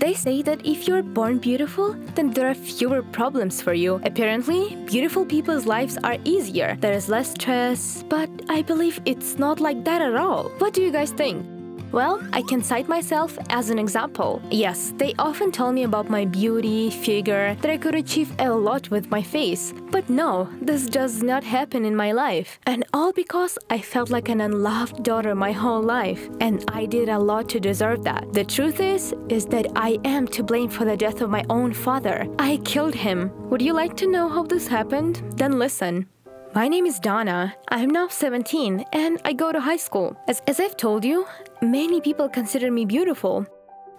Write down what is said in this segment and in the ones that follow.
They say that if you're born beautiful, then there are fewer problems for you. Apparently, beautiful people's lives are easier. There is less stress, but I believe it's not like that at all. What do you guys think? Well, I can cite myself as an example. Yes, they often tell me about my beauty, figure, that I could achieve a lot with my face. But no, this does not happen in my life. And all because I felt like an unloved daughter my whole life. And I did a lot to deserve that. The truth is that I am to blame for the death of my own father. I killed him. Would you like to know how this happened? Then listen. My name is Donna. I'm now 17 and I go to high school. As I've told you, many people consider me beautiful.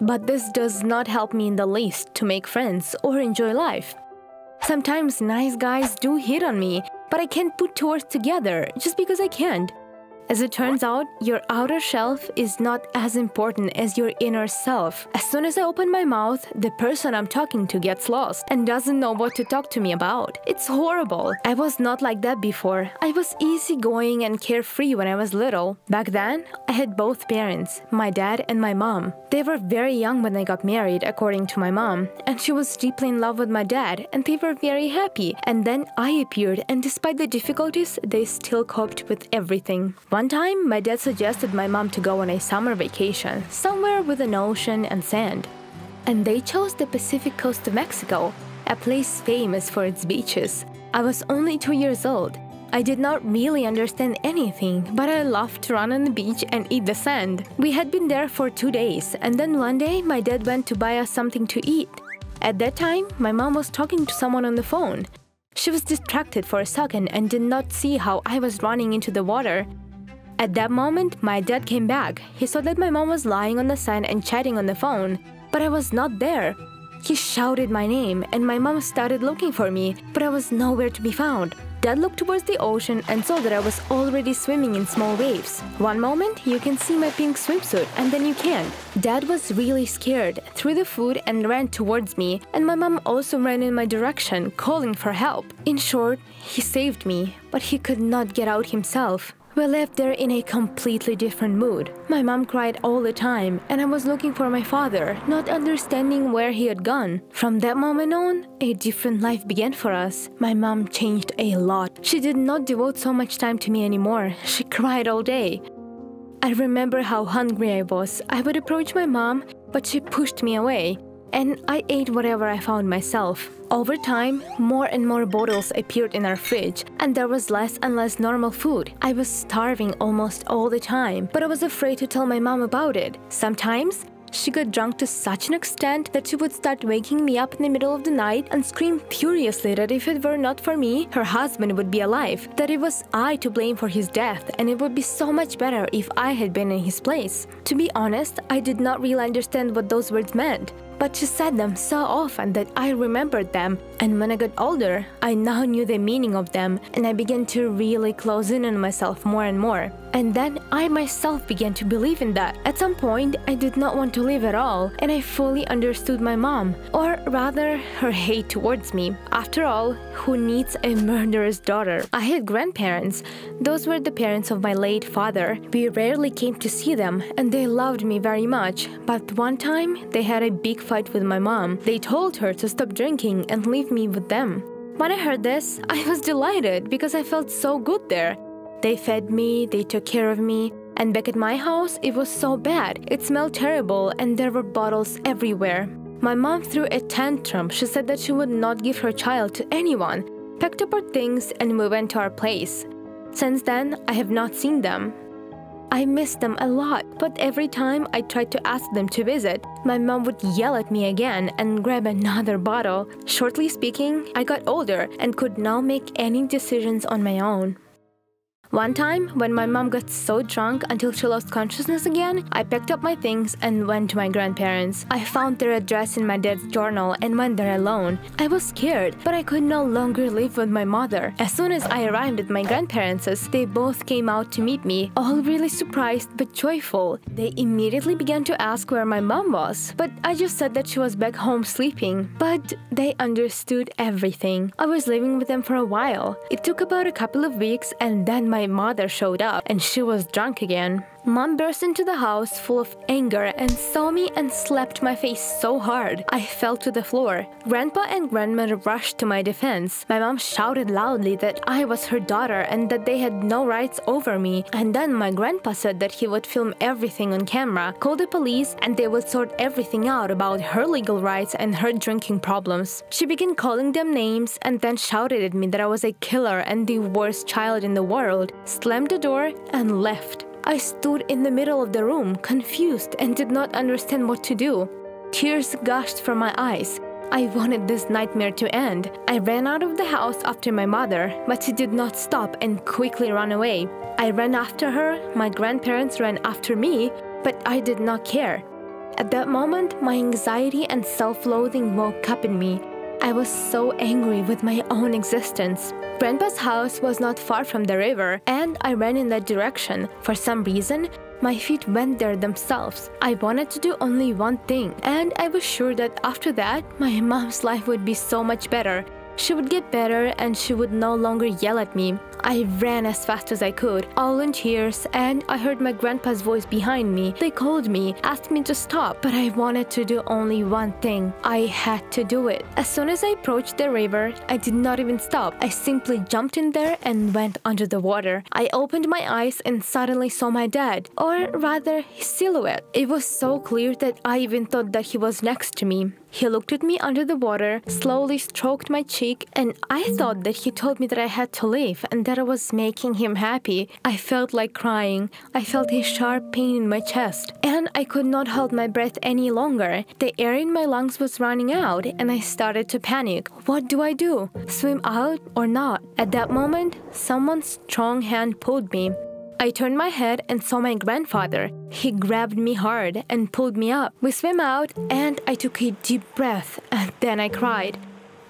But this does not help me in the least to make friends or enjoy life. Sometimes nice guys do hit on me, but I can't put two words together just because I can't. As it turns out, your outer shelf is not as important as your inner self. As soon as I open my mouth, the person I'm talking to gets lost and doesn't know what to talk to me about. It's horrible. I was not like that before. I was easygoing and carefree when I was little. Back then, I had both parents, my dad and my mom. They were very young when they got married, according to my mom, and she was deeply in love with my dad, and they were very happy. And then I appeared, and despite the difficulties, they still coped with everything. One time, my dad suggested my mom to go on a summer vacation, somewhere with an ocean and sand. And they chose the Pacific coast of Mexico, a place famous for its beaches. I was only 2 years old. I did not really understand anything, but I loved to run on the beach and eat the sand. We had been there for 2 days, and then one day my dad went to buy us something to eat. At that time, my mom was talking to someone on the phone. She was distracted for a second and did not see how I was running into the water. At that moment, my dad came back. He saw that my mom was lying on the sand and chatting on the phone, but I was not there. He shouted my name, and my mom started looking for me, but I was nowhere to be found. Dad looked towards the ocean and saw that I was already swimming in small waves. One moment, you can see my pink swimsuit, and then you can't. Dad was really scared, threw the food and ran towards me, and my mom also ran in my direction, calling for help. In short, he saved me, but he could not get out himself. We left there in a completely different mood. My mom cried all the time, and I was looking for my father, not understanding where he had gone. From that moment on, a different life began for us. My mom changed a lot. She did not devote so much time to me anymore. She cried all day. I remember how hungry I was. I would approach my mom, but she pushed me away, and I ate whatever I found myself. Over time, more and more bottles appeared in our fridge, and there was less and less normal food. I was starving almost all the time, but I was afraid to tell my mom about it. Sometimes, she got drunk to such an extent that she would start waking me up in the middle of the night and scream furiously that if it were not for me, her husband would be alive, that it was I to blame for his death, and it would be so much better if I had been in his place. To be honest, I did not really understand what those words meant, but she said them so often that I remembered them, and when I got older, I now knew the meaning of them, and I began to really close in on myself more and more. And then I myself began to believe in that. At some point, I did not want to live at all, and I fully understood my mom, or rather, her hate towards me. After all, who needs a murderous daughter? I had grandparents. Those were the parents of my late father. We rarely came to see them, and they loved me very much. But one time, they had a big fight with my mom. They told her to stop drinking and leave me with them. When I heard this, I was delighted because I felt so good there. They fed me, they took care of me, and back at my house, it was so bad. It smelled terrible and there were bottles everywhere. My mom threw a tantrum. She said that she would not give her child to anyone, packed up our things, and we went to our place. Since then, I have not seen them. I miss them a lot, but every time I tried to ask them to visit, my mom would yell at me again and grab another bottle. Shortly speaking, I got older and could now make any decisions on my own. One time, when my mom got so drunk until she lost consciousness again, I packed up my things and went to my grandparents. I found their address in my dad's journal and went there alone. I was scared, but I could no longer live with my mother. As soon as I arrived at my grandparents', they both came out to meet me, all really surprised but joyful. They immediately began to ask where my mom was, but I just said that she was back home sleeping. But they understood everything. I was living with them for a while. It took about a couple of weeks, and then my mother showed up and she was drunk again. Mom burst into the house full of anger and saw me and slapped my face so hard I fell to the floor. Grandpa and Grandma rushed to my defense. My mom shouted loudly that I was her daughter and that they had no rights over me. And then my grandpa said that he would film everything on camera, call the police, and they would sort everything out about her legal rights and her drinking problems. She began calling them names and then shouted at me that I was a killer and the worst child in the world, slammed the door, and left. I stood in the middle of the room, confused, and did not understand what to do. Tears gushed from my eyes. I wanted this nightmare to end. I ran out of the house after my mother, but she did not stop and quickly ran away. I ran after her, my grandparents ran after me, but I did not care. At that moment, my anxiety and self-loathing woke up in me. I was so angry with my own existence. Grandpa's house was not far from the river, and I ran in that direction. For some reason, my feet went there themselves. I wanted to do only one thing, and I was sure that after that, my mom's life would be so much better. She would get better and she would no longer yell at me. I ran as fast as I could, all in tears, and I heard my grandpa's voice behind me. They called me, asked me to stop, but I wanted to do only one thing. I had to do it. As soon as I approached the river, I did not even stop. I simply jumped in there and went under the water. I opened my eyes and suddenly saw my dad, or rather his silhouette. It was so clear that I even thought that he was next to me. He looked at me under the water, slowly stroked my cheek, and I thought that he told me that I had to leave and that I was making him happy. I felt like crying. I felt a sharp pain in my chest, and I could not hold my breath any longer. The air in my lungs was running out, and I started to panic. What do I do? Swim out or not? At that moment, someone's strong hand pulled me. I turned my head and saw my grandfather. He grabbed me hard and pulled me up. We swam out and I took a deep breath and then I cried.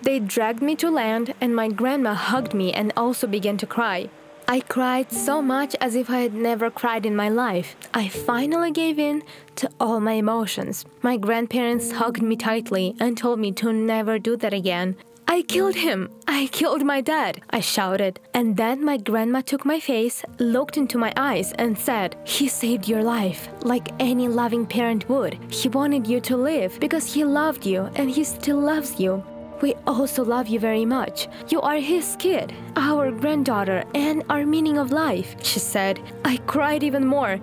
They dragged me to land and my grandma hugged me and also began to cry. I cried so much as if I had never cried in my life. I finally gave in to all my emotions. My grandparents hugged me tightly and told me to never do that again. I killed him! I killed my dad! I shouted. And then my grandma took my face, looked into my eyes and said, "He saved your life, like any loving parent would. He wanted you to live because he loved you and he still loves you. We also love you very much. You are his kid, our granddaughter, and our meaning of life," she said. I cried even more.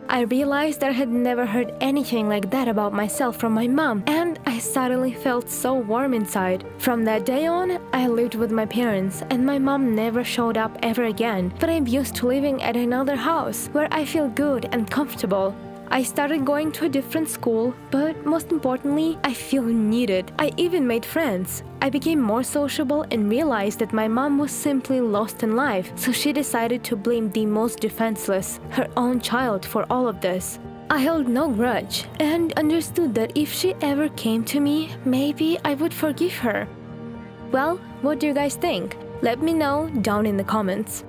I realized that I had never heard anything like that about myself from my mom, and I suddenly felt so warm inside. From that day on, I lived with my parents, and my mom never showed up ever again. But I'm used to living at another house where I feel good and comfortable. I started going to a different school, but most importantly, I feel needed. I even made friends. I became more sociable and realized that my mom was simply lost in life, so she decided to blame the most defenseless, her own child, for all of this. I held no grudge and understood that if she ever came to me, maybe I would forgive her. Well, what do you guys think? Let me know down in the comments.